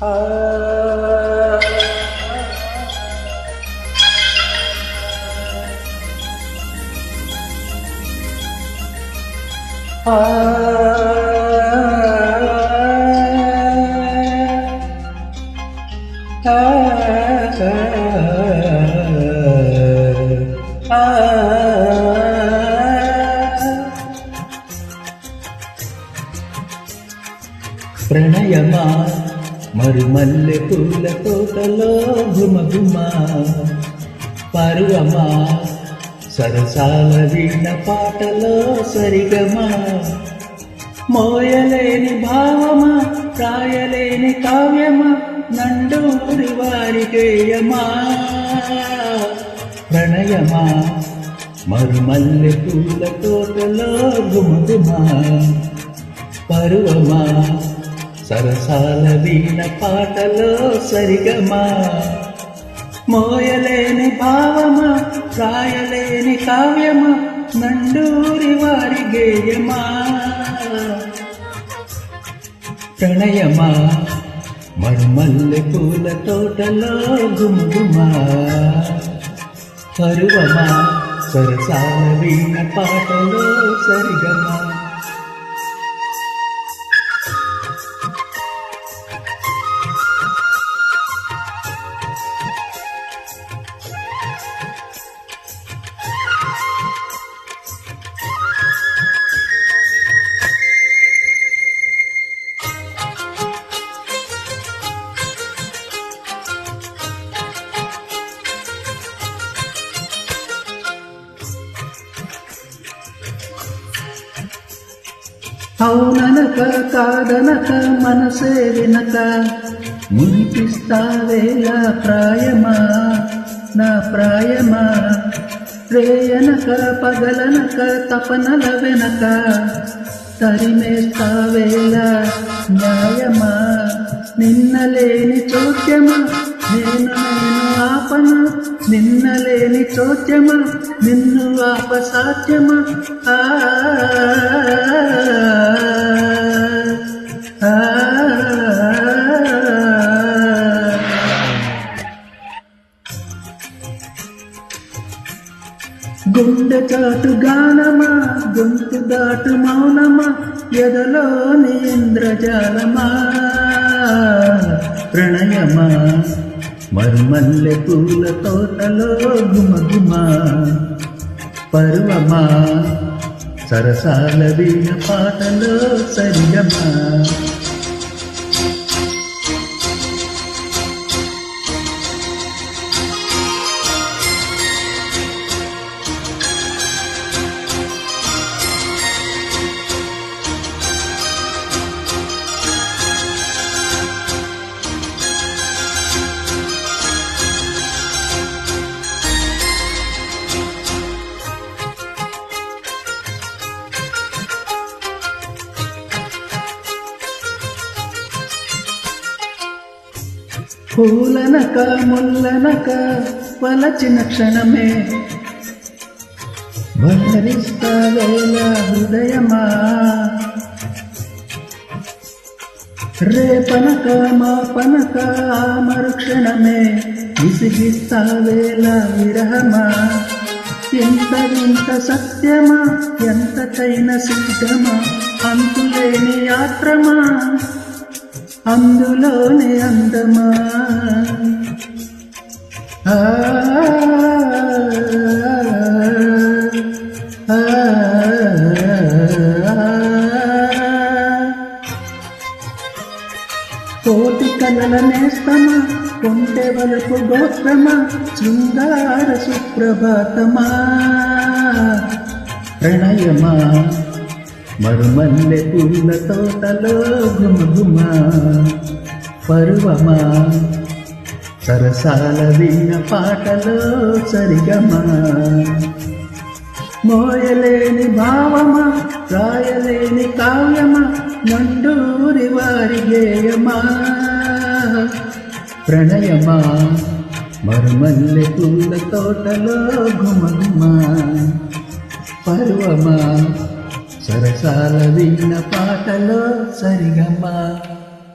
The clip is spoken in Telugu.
ఆ ఆ ప్రణయమా మరుమల్లె పూల తోటలో ఘుమఘుమా పరువమా సరసాల వీణ పాటలో సరిగమా మోయలేని భావమా రాయలేని కావ్యమా నండూరి వారికేయమా ప్రణయమా మరుమల్లె పూల తోటలో ఘుమఘుమా పరువమా సరసాల వీణ పాటలో సరిగమా మోయలేని భావమా రాయలేని కావ్యమా నండూరి వారి గేయమా ప్రణయమా మరుమల్లె పూల తోటలో గుమగుమా పరువమా సరసాల వీణ పాటలో సరిగమా అవుననక కాదనక మనసే వినక మునిపిస్తావేలా ప్రాయమా నా ప్రాయమా రేయనక పగలనక తపనల వెనక తరిమేస్తావేలా న్యాయమా నిన్నలేని చోద్యమా నేను ఆపన నిన్నలేని చోద్యమా నిన్ను ఆపసాధ్యమా గుండె చాటు గానమా గొంతు దాటు మౌనమా ఎదలోని ఇంద్రజాలమా ప్రణయమా మరుమల్లె పూల తోటలో గుమగుమా పరువమా సరసాల వీణ పాటలో సరిగమా పూలనక ముల్లనక వలచిన క్షణమే వలరిస్తావేళ హృదయమా రేపనక మాపనక మరుక్షణమే విసిగిస్తావేళ విరహమా ఎంత వింత సత్యమా ఎంతకైన సిద్ధమా అంతులేని యాత్రమా అందులోనే అందమా కోటి కలల నేస్తమా కొంటె వలపు గోత్రమా శృంగార సుప్రభాతమా ప్రణయమా మరుమల్లె పూల తోటలో గుమగుమా పరువమా సరసాల వీణ పాటలో సరిగమా మోయలేని భావమా రాయలేని కావ్యమా నండూరి వారి గేయమా ప్రణయమా మరుమల్లె పూల తోటలో గుమగుమా పరువమా సరసాల వీణ పాటలో సరిగమా.